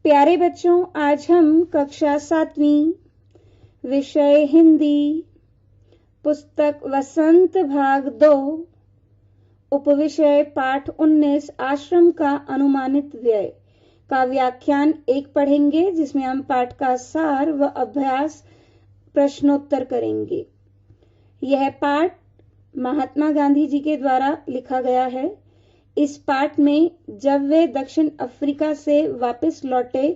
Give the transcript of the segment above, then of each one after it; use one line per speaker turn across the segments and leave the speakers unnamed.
प्यारे बच्चों, आज हम कक्षा 7वीं विषय हिंदी पुस्तक वसंत भाग 2 उपविषय पाठ 19 आश्रम का अनुमानित व्यय का व्याख्यान 1 पढ़ेंगे, जिसमें हम पाठ का सार व अभ्यास प्रश्नोत्तर करेंगे। यह पाठ महात्मा गांधी जी के द्वारा लिखा गया है। इस पाठ में जब वे दक्षिण अफ्रीका से वापस लौटे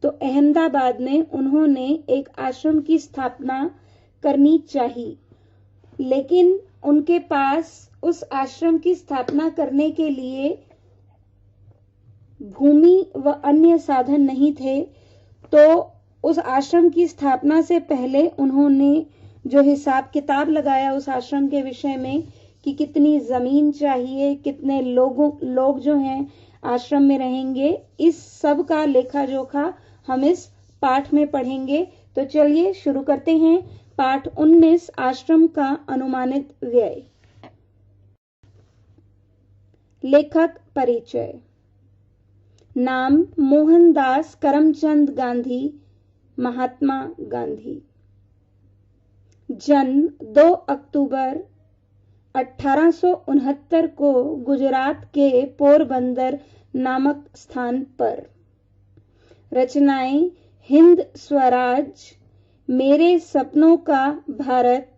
तो अहमदाबाद में उन्होंने एक आश्रम की स्थापना करनी चाहिए, लेकिन उनके पास उस आश्रम की स्थापना करने के लिए भूमि व अन्य साधन नहीं थे। तो उस आश्रम की स्थापना से पहले उन्होंने जो हिसाब किताब लगाया उस आश्रम के विषय में कि कितनी जमीन चाहिए, कितने लोग जो हैं आश्रम में रहेंगे, इस सब का लेखा जोखा हम इस पाठ में पढ़ेंगे। तो चलिए शुरू करते हैं। पाठ 19 आश्रम का अनुमानित व्यय। लेखक परिचय। नाम मोहनदास करमचंद गांधी, महात्मा गांधी। जन्म 2 अक्टूबर 1869 को गुजरात के पोरबंदर नामक स्थान पर। रचनाएं हिंद स्वराज, मेरे सपनों का भारत,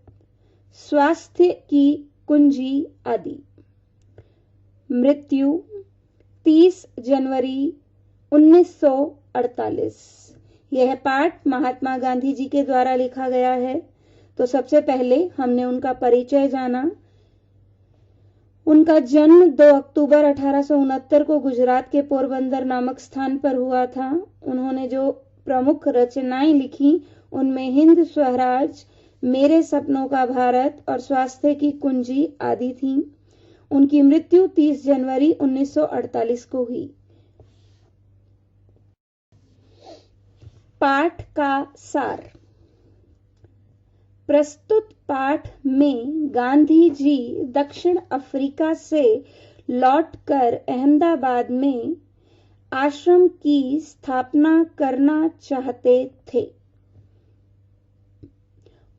स्वास्थ्य की कुंजी आदि। मृत्यु 30 जनवरी 1948। यह पाठ महात्मा गांधी जी के द्वारा लिखा गया है। तो सबसे पहले हमने उनका परिचय जाना। उनका जन्म 2 अक्टूबर 1869 को गुजरात के पोरबंदर नामक स्थान पर हुआ था। उन्होंने जो प्रमुख रचनाएं लिखी उनमें हिंद स्वराज, मेरे सपनों का भारत और स्वास्थ्य की कुंजी आदि थीं। उनकी मृत्यु 30 जनवरी 1948 को हुई। पाठ का सार। प्रस्तुत पाठ में गांधी जी दक्षिण अफ्रीका से लौटकर अहमदाबाद में आश्रम की स्थापना करना चाहते थे।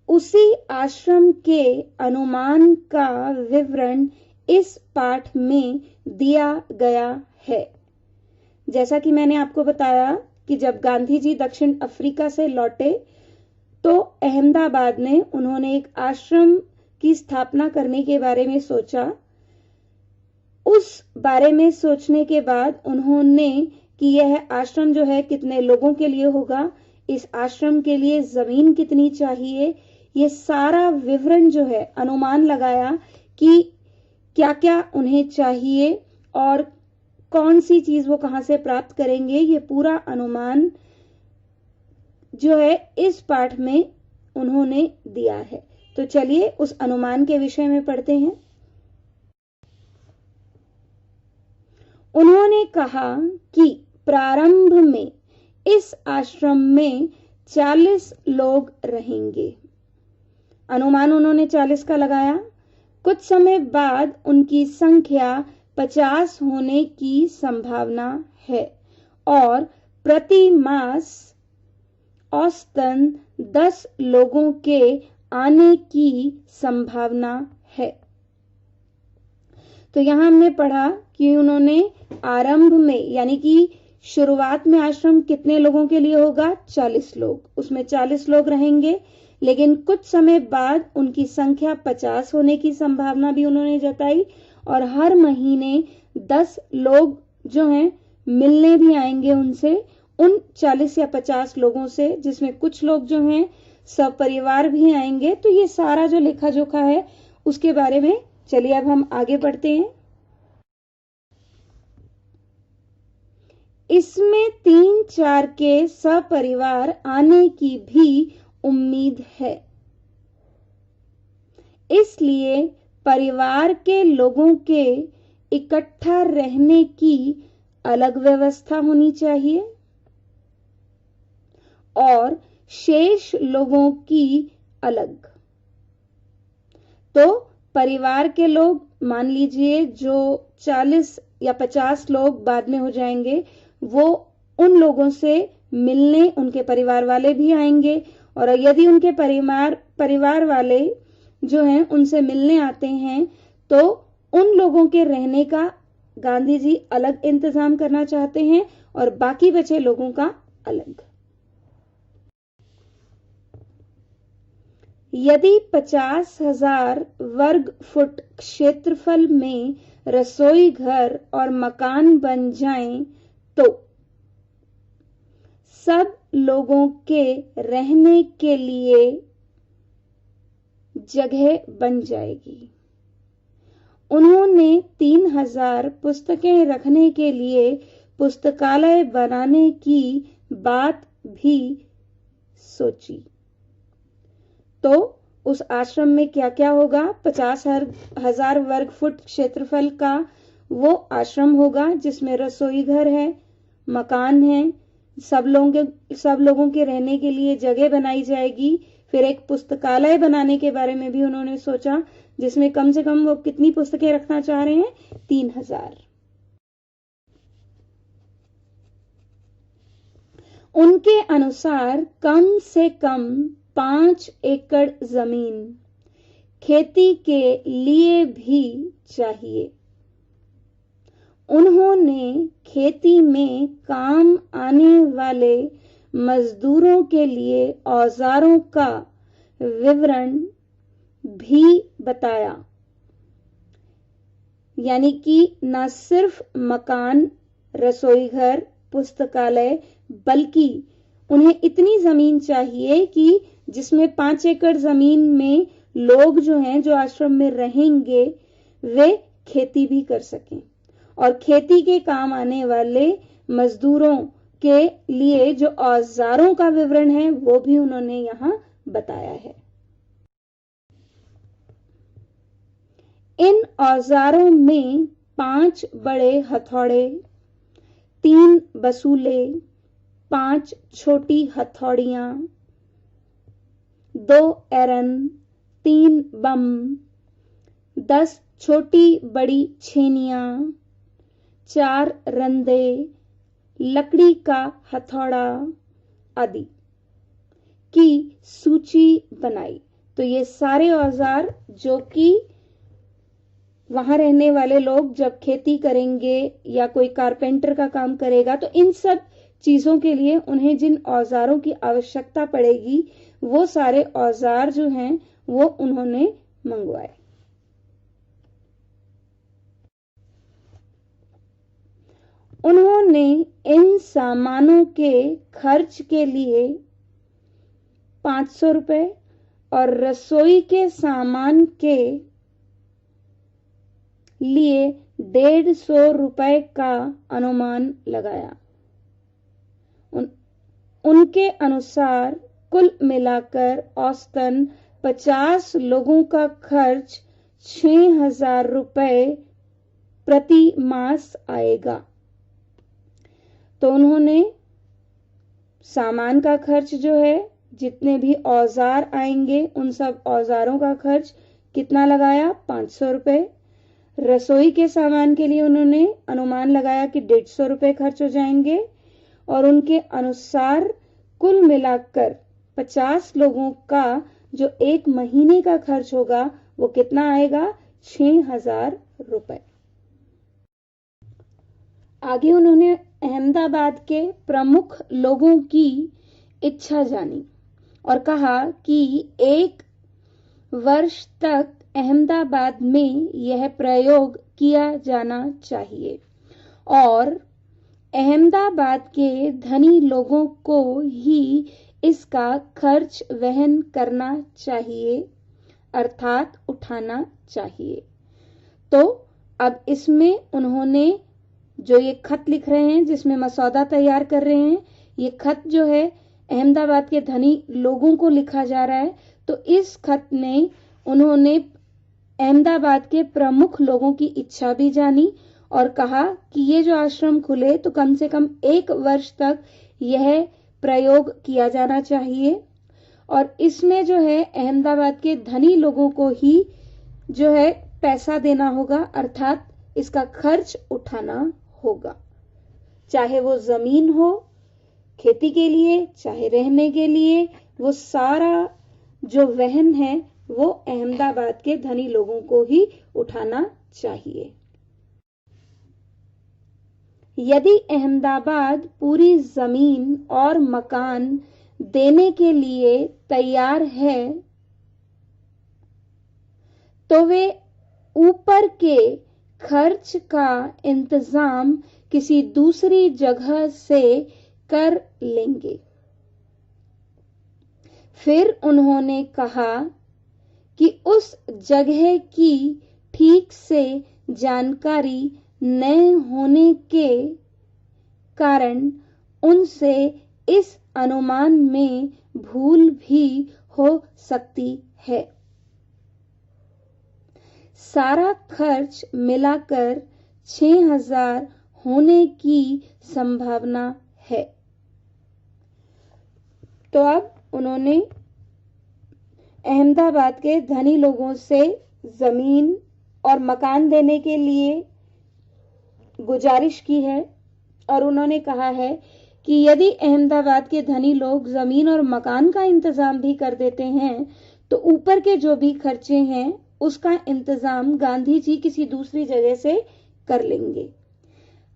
उसी आश्रम के अनुमान का विवरण इस पाठ में दिया गया है। जैसा कि मैंने आपको बताया कि जब गांधी जी दक्षिण अफ्रीका से लौटे तो अहमदाबाद में उन्होंने एक आश्रम की स्थापना करने के बारे में सोचा। उस बारे में सोचने के बाद उन्होंने कि यह आश्रम जो है कितने लोगों के लिए होगा, इस आश्रम के लिए जमीन कितनी चाहिए, ये सारा विवरण जो है अनुमान लगाया कि क्या क्या उन्हें चाहिए और कौन सी चीज वो कहां से प्राप्त करेंगे। ये पूरा अनुमान जो है इस पाठ में उन्होंने दिया है। तो चलिए उस अनुमान के विषय में पढ़ते हैं। उन्होंने कहा कि प्रारंभ में इस आश्रम में 40 लोग रहेंगे। अनुमान उन्होंने 40 का लगाया। कुछ समय बाद उनकी संख्या 50 होने की संभावना है और प्रति मास औसतन 10 लोगों के आने की संभावना है। तो यहां हमने पढ़ा कि उन्होंने आरंभ में यानी कि शुरुआत में आश्रम कितने लोगों के लिए होगा, 40 लोग, उसमें 40 लोग रहेंगे। लेकिन कुछ समय बाद उनकी संख्या 50 होने की संभावना भी उन्होंने जताई और हर महीने 10 लोग जो हैं मिलने भी आएंगे उनसे, उन 40 या 50 लोगों से, जिसमें कुछ लोग जो हैं सपरिवार भी आएंगे। तो ये सारा जो लेखा जोखा है उसके बारे में चलिए अब हम आगे बढ़ते हैं। इसमें 3-4 के सपरिवार आने की भी उम्मीद है, इसलिए परिवार के लोगों के इकट्ठा रहने की अलग व्यवस्था होनी चाहिए और शेष लोगों की अलग। तो परिवार के लोग मान लीजिए जो 40 या 50 लोग बाद में हो जाएंगे, वो उन लोगों से मिलने उनके परिवार वाले भी आएंगे, और यदि उनके परिवार वाले जो हैं उनसे मिलने आते हैं तो उन लोगों के रहने का गांधी जी अलग इंतजाम करना चाहते हैं और बाकी बचे लोगों का अलग। यदि 50,000 वर्ग फुट क्षेत्रफल में रसोई घर और मकान बन जाएं तो सब लोगों के रहने के लिए जगह बन जाएगी। उन्होंने 3,000 पुस्तकें रखने के लिए पुस्तकालय बनाने की बात भी सोची। तो उस आश्रम में क्या क्या होगा? 50,000 वर्ग फुट क्षेत्रफल का वो आश्रम होगा जिसमें रसोई घर है, मकान है, सब लोगों के रहने के लिए जगह बनाई जाएगी। फिर एक पुस्तकालय बनाने के बारे में भी उन्होंने सोचा, जिसमें कम से कम वो कितनी पुस्तकें रखना चाह रहे हैं? 3,000। उनके अनुसार कम से कम 5 एकड़ जमीन खेती के लिए भी चाहिए। उन्होंने खेती में काम आने वाले मजदूरों के लिए औजारों का विवरण भी बताया, यानी कि न सिर्फ मकान, रसोई घर, पुस्तकालय, बल्कि उन्हें इतनी जमीन चाहिए कि जिसमें 5 एकड़ जमीन में लोग जो हैं, जो आश्रम में रहेंगे, वे खेती भी कर सकें, और खेती के काम आने वाले मजदूरों के लिए जो औजारों का विवरण है वो भी उन्होंने यहां बताया है। इन औजारों में 5 बड़े हथौड़े, 3 बसूले, 5 छोटी हथौड़ियां, 2 एरन, 3 बम, 10 छोटी बड़ी छेनियां, 4 रंदे, लकड़ी का हथौड़ा आदि की सूची बनाई। तो ये सारे औजार जो कि वहां रहने वाले लोग जब खेती करेंगे या कोई कारपेंटर का काम करेगा, तो इन सब चीजों के लिए उन्हें जिन औजारों की आवश्यकता पड़ेगी वो सारे औजार जो हैं वो उन्होंने मंगवाए। उन्होंने इन सामानों के खर्च के लिए 500 रुपए और रसोई के सामान के लिए 150 रुपए का अनुमान लगाया। उनके अनुसार कुल मिलाकर औसतन 50 लोगों का खर्च 6,000 रुपए प्रति मास आएगा। तो उन्होंने सामान का खर्च जो है, जितने भी औजार आएंगे उन सब औजारों का खर्च कितना लगाया? 500 रुपए। रसोई के सामान के लिए उन्होंने अनुमान लगाया कि 150 रुपए खर्च हो जाएंगे, और उनके अनुसार कुल मिलाकर 50 लोगों का जो एक महीने का खर्च होगा वो कितना आएगा? 6,000 रुपए। आगे उन्होंने अहमदाबाद के प्रमुख लोगों की इच्छा जानी और कहा कि 1 वर्ष तक अहमदाबाद में यह प्रयोग किया जाना चाहिए और अहमदाबाद के धनी लोगों को ही इसका खर्च वहन करना चाहिए, अर्थात उठाना चाहिए। तो अब इसमें उन्होंने जो ये खत लिख रहे हैं, जिसमें मसौदा तैयार कर रहे हैं, ये खत जो है अहमदाबाद के धनी लोगों को लिखा जा रहा है। तो इस खत में उन्होंने अहमदाबाद के प्रमुख लोगों की इच्छा भी जानी और कहा कि ये जो आश्रम खुले तो कम से कम 1 वर्ष तक यह प्रयोग किया जाना चाहिए, और इसमें जो है अहमदाबाद के धनी लोगों को ही जो है पैसा देना होगा, अर्थात इसका खर्च उठाना होगा, चाहे वो जमीन हो खेती के लिए चाहे रहने के लिए, वो सारा जो वहन है वो अहमदाबाद के धनी लोगों को ही उठाना चाहिए। यदि अहमदाबाद पूरी जमीन और मकान देने के लिए तैयार है तो वे ऊपर के खर्च का इंतजाम किसी दूसरी जगह से कर लेंगे। फिर उन्होंने कहा कि उस जगह की ठीक से जानकारी न होने के कारण उनसे इस अनुमान में भूल भी हो सकती है। सारा खर्च मिलाकर 6,000 होने की संभावना है। तो अब उन्होंने अहमदाबाद के धनी लोगों से जमीन और मकान देने के लिए गुजारिश की है और उन्होंने कहा है कि यदि अहमदाबाद के धनी लोग जमीन और मकान का इंतजाम भी कर देते हैं तो ऊपर के जो भी खर्चे हैं उसका इंतजाम गांधी जी किसी दूसरी जगह से कर लेंगे।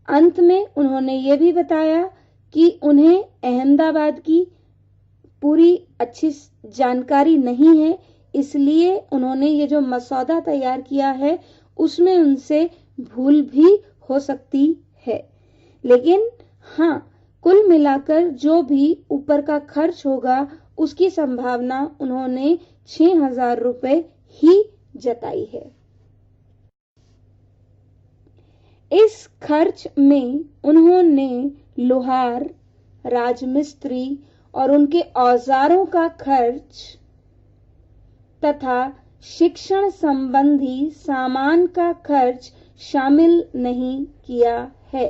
अंत में उन्होंने ये भी बताया कि उन्हें अहमदाबाद की पूरी अच्छी जानकारी नहीं है, इसलिए उन्होंने ये जो मसौदा तैयार किया है उसमें उनसे भूल भी हो सकती है, लेकिन हाँ, कुल मिलाकर जो भी ऊपर का खर्च होगा उसकी संभावना उन्होंने 6,000 रुपए ही जताई है। इस खर्च में उन्होंने लोहार, राजमिस्त्री और उनके औजारों का खर्च तथा शिक्षण संबंधी सामान का खर्च शामिल नहीं किया है।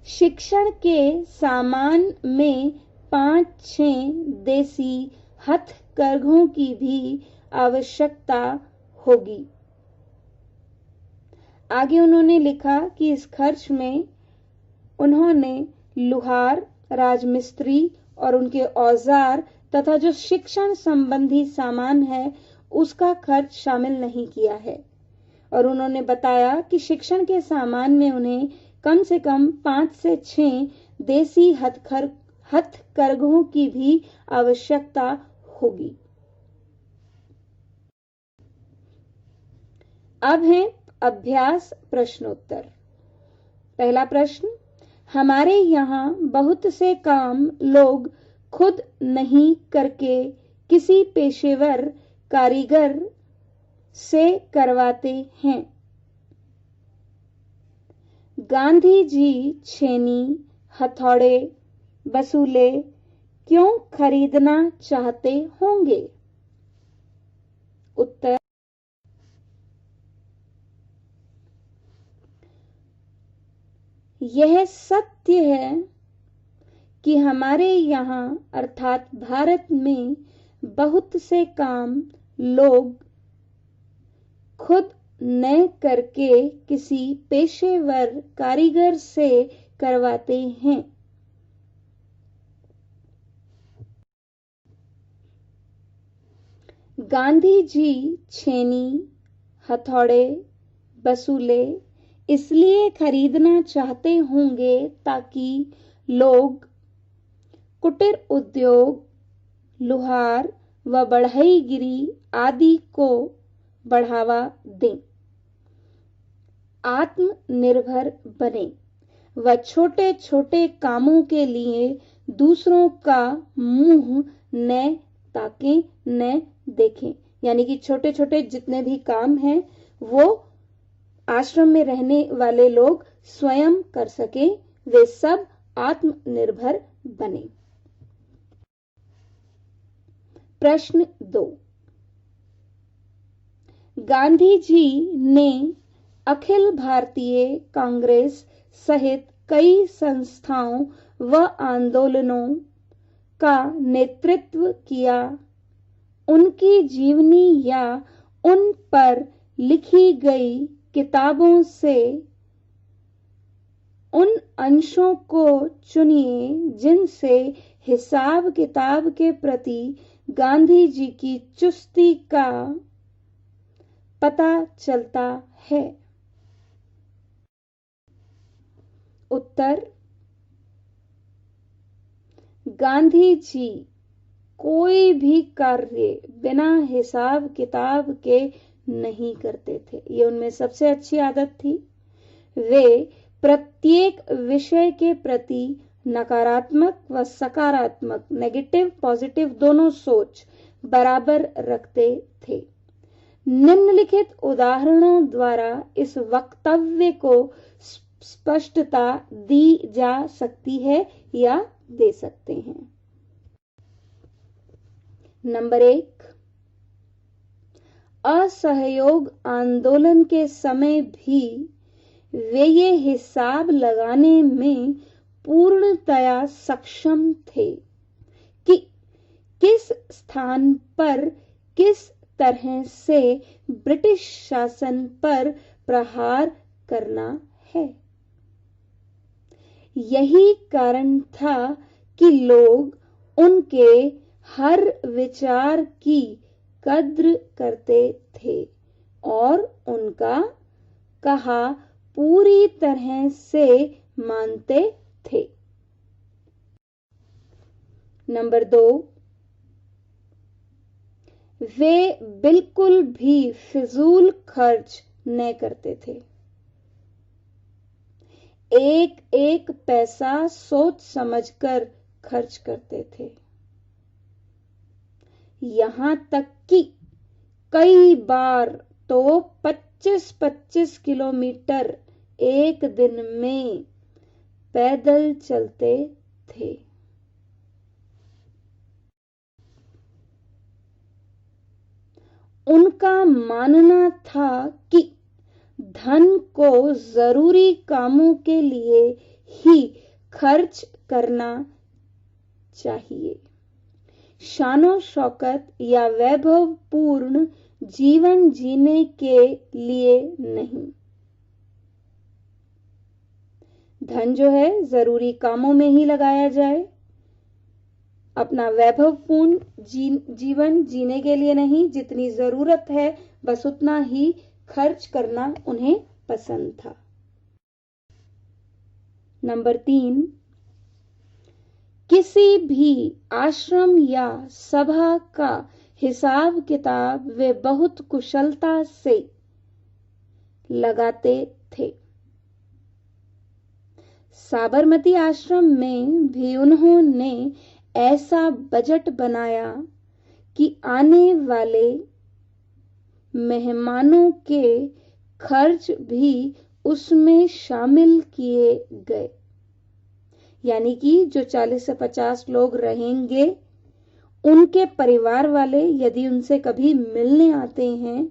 शिक्षण के सामान में 5-6 देसी हथकरघों की भी आवश्यकता होगी। आगे उन्होंने लिखा कि इस खर्च में उन्होंने लोहार, राजमिस्त्री और उनके औजार तथा जो शिक्षण संबंधी सामान है उसका खर्च शामिल नहीं किया है और उन्होंने बताया कि शिक्षण के सामान में उन्हें कम से कम 5 से 6 देसी हथकरघों की भी आवश्यकता होगी। अब है अभ्यास प्रश्नोत्तर। पहला प्रश्न, हमारे यहाँ बहुत से काम लोग खुद नहीं करके किसी पेशेवर कारीगर से करवाते हैं। गांधी जी छेनी, हथौड़े, बसूले क्यों खरीदना चाहते होंगे? उत्तर, यह सत्य है कि हमारे यहाँ अर्थात भारत में बहुत से काम लोग खुद न करके किसी पेशेवर कारीगर से करवाते हैं। गांधी जी छेनी, हथौड़े, बसूले इसलिए खरीदना चाहते होंगे ताकि लोग कुटीर उद्योग, लोहार व बढ़ईगिरी आदि को बढ़ावा दें, आत्मनिर्भर बने व छोटे छोटे कामों के लिए दूसरों का मुंह न ताकें न देखें। यानी कि छोटे छोटे जितने भी काम हैं वो आश्रम में रहने वाले लोग स्वयं कर सके, वे सब आत्मनिर्भर बने। प्रश्न 2, गांधी जी ने अखिल भारतीय कांग्रेस सहित कई संस्थाओं व आंदोलनों का नेतृत्व किया। उनकी जीवनी या उन पर लिखी गई किताबों से उन अंशों को चुनिए जिनसे हिसाब किताब के प्रति गांधी जी की चुस्ती का पता चलता है। उत्तर, गांधी जी कोई भी कार्य बिना हिसाब किताब के नहीं करते थे। ये उनमें सबसे अच्छी आदत थी। वे प्रत्येक विषय के प्रति नकारात्मक व सकारात्मक, नेगेटिव पॉजिटिव दोनों सोच बराबर रखते थे। निम्नलिखित उदाहरणों द्वारा इस वक्तव्य को स्पष्टता दी जा सकती है या दे सकते हैं। नंबर 1, असहयोग आंदोलन के समय भी वे ये हिसाब लगाने में पूर्णतया सक्षम थे कि किस स्थान पर किस तरह से ब्रिटिश शासन पर प्रहार करना है। यही कारण था कि लोग उनके हर विचार की कद्र करते थे और उनका कहा पूरी तरह से मानते थे। नंबर 2, वे बिल्कुल भी फिजूल खर्च न करते थे। एक एक पैसा सोच समझकर खर्च करते थे। यहां तक कि कई बार तो 25-25 किलोमीटर एक दिन में पैदल चलते थे। उनका मानना था कि धन को जरूरी कामों के लिए ही खर्च करना चाहिए, शानो शौकत या वैभवपूर्ण जीवन जीने के लिए नहीं। धन जो है जरूरी कामों में ही लगाया जाए, अपना वैभवपूर्ण जीवन जीने के लिए नहीं, जितनी जरूरत है बस उतना ही खर्च करना उन्हें पसंद था। नंबर 3, किसी भी आश्रम या सभा का हिसाब किताब वे बहुत कुशलता से लगाते थे। साबरमती आश्रम में भी उन्होंने ऐसा बजट बनाया कि आने वाले मेहमानों के खर्च भी उसमें शामिल किए गए। यानी कि जो 40 से 50 लोग रहेंगे, उनके परिवार वाले यदि उनसे कभी मिलने आते हैं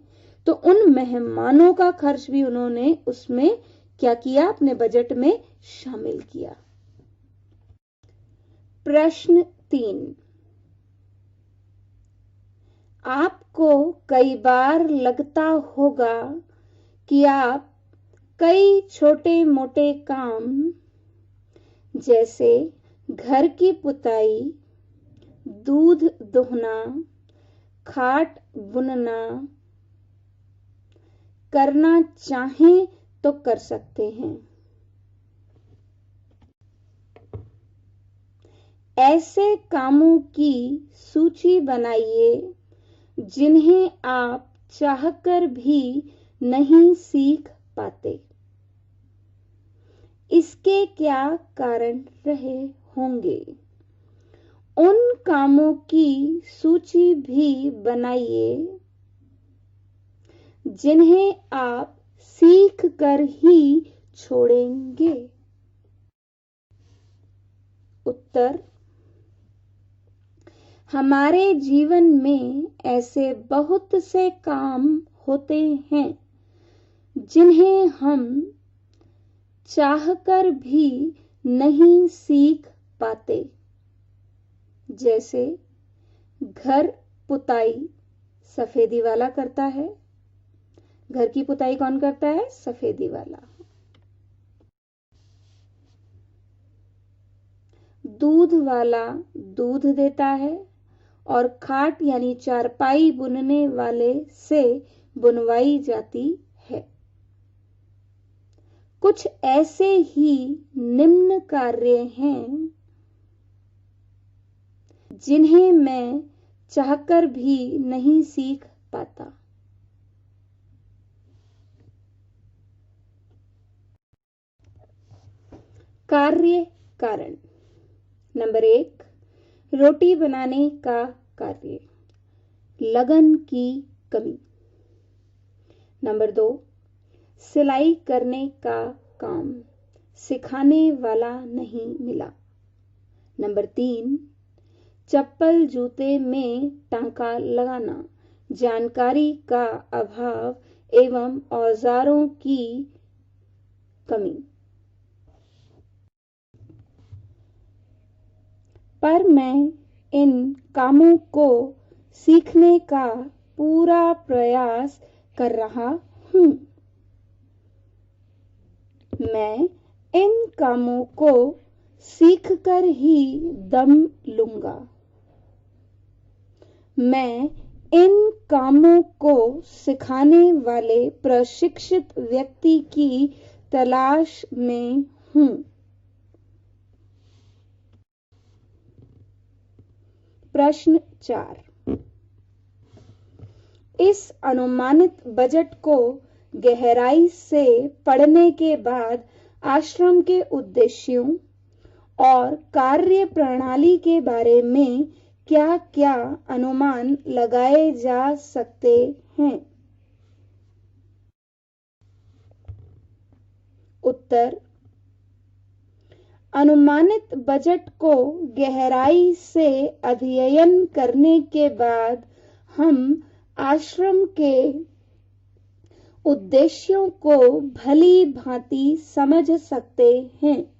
तो उन मेहमानों का खर्च भी उन्होंने उसमें क्या किया, अपने बजट में शामिल किया। प्रश्न 3, आपको कई बार लगता होगा कि आप कई छोटे मोटे काम जैसे घर की पुताई, दूध दुहना, खाट बुनना करना चाहें तो कर सकते हैं। ऐसे कामों की सूची बनाइए जिन्हें आप चाहकर भी नहीं सीख पाते। इसके क्या कारण रहे होंगे? उन कामों की सूची भी बनाइए जिन्हें आप सीख कर ही छोड़ेंगे। उत्तर, हमारे जीवन में ऐसे बहुत से काम होते हैं जिन्हें हम चाहकर भी नहीं सीख पाते। जैसे घर पुताई सफेदी वाला करता है। घर की पुताई कौन करता है? सफेदी वाला। दूध वाला दूध देता है और खाट यानी चारपाई बुनने वाले से बुनवाई जाती है। कुछ ऐसे ही निम्न कार्य हैं जिन्हें मैं चाहकर भी नहीं सीख पाता। कार्य कारण। नंबर 1, रोटी बनाने का कार्य, लगन की कमी। नंबर 2, सिलाई करने का काम, सिखाने वाला नहीं मिला। नंबर 3, चप्पल जूते में टांका लगाना, जानकारी का अभाव एवं औजारों की कमी। पर मैं इन कामों को सीखने का पूरा प्रयास कर रहा हूं। मैं इन कामों को सीखकर ही दम लूंगा। मैं इन कामों को सिखाने वाले प्रशिक्षित व्यक्ति की तलाश में हूं। प्रश्न 4, इस अनुमानित बजट को गहराई से पढ़ने के बाद आश्रम के उद्देश्यों और कार्य प्रणाली के बारे में क्या-क्या अनुमान लगाए जा सकते हैं? उत्तर, अनुमानित बजट को गहराई से अध्ययन करने के बाद हम आश्रम के उद्देश्यों को भली भांति समझ सकते हैं।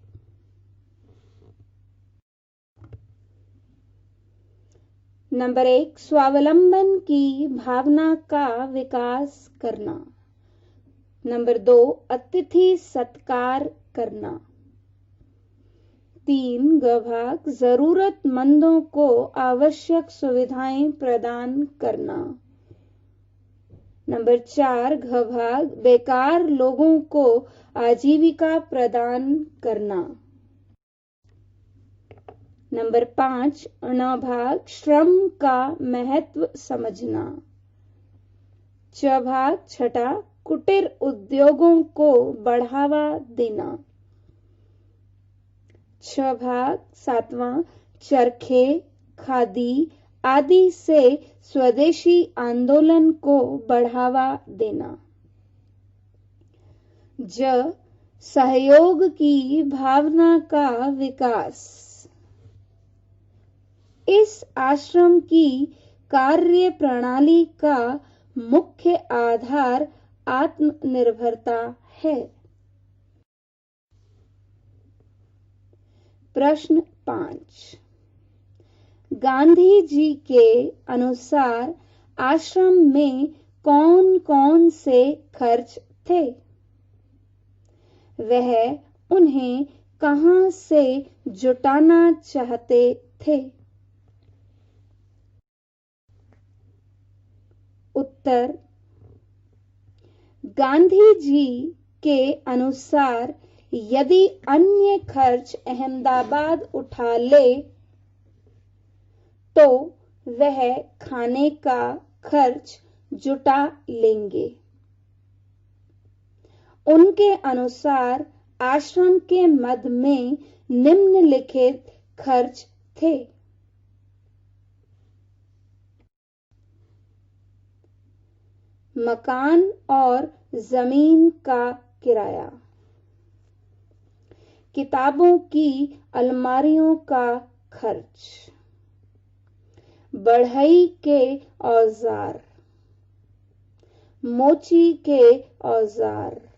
नंबर 1, स्वावलंबन की भावना का विकास करना। नंबर 2, अतिथि सत्कार करना। 3, भाग जरूरतमंदों को आवश्यक सुविधाएं प्रदान करना। नंबर 4, भाग बेकार लोगों को आजीविका प्रदान करना। नंबर 5, भाग श्रम का महत्व समझना। भाग 6, कुटीर उद्योगों को बढ़ावा देना। भाग 7, चरखे, खादी आदि से स्वदेशी आंदोलन को बढ़ावा देना। सहयोग की भावना का विकास। इस आश्रम की कार्य प्रणाली का मुख्य आधार आत्मनिर्भरता है। प्रश्न 5, गांधी जी के अनुसार आश्रम में कौन-कौन से खर्च थे? वह उन्हें कहां से जुटाना चाहते थे? उत्तर, गांधी जी के अनुसार यदि अन्य खर्च अहमदाबाद उठा ले तो वह खाने का खर्च जुटा लेंगे। उनके अनुसार आश्रम के मद में निम्नलिखित खर्च थे। मकान और जमीन का किराया, किताबों की अलमारियों का खर्च, बढ़ई के औजार, मोची के औजार,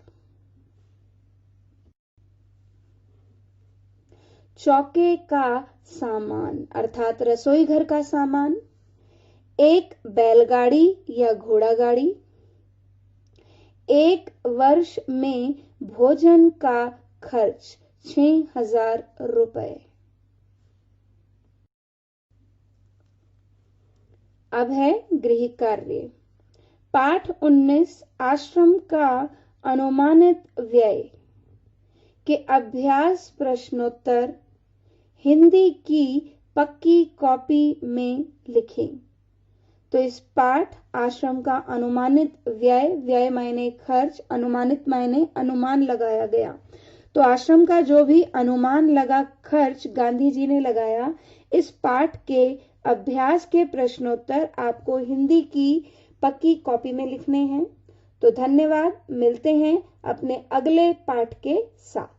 चौके का सामान अर्थात रसोई घर का सामान, एक बैलगाड़ी या घोड़ा गाड़ी, एक वर्ष में भोजन का खर्च 6,000 रुपए। अब है गृह कार्य। पाठ 19 आश्रम का अनुमानित व्यय के अभ्यास प्रश्नोत्तर हिंदी की पक्की कॉपी में लिखें। तो इस पाठ आश्रम का अनुमानित व्यय, व्यय मायने खर्च, अनुमानित मायने अनुमान लगाया गया, तो आश्रम का जो भी अनुमान लगा खर्च गांधी जी ने लगाया, इस पाठ के अभ्यास के प्रश्नोत्तर आपको हिंदी की पक्की कॉपी में लिखने हैं। तो धन्यवाद, मिलते हैं अपने अगले पाठ के साथ।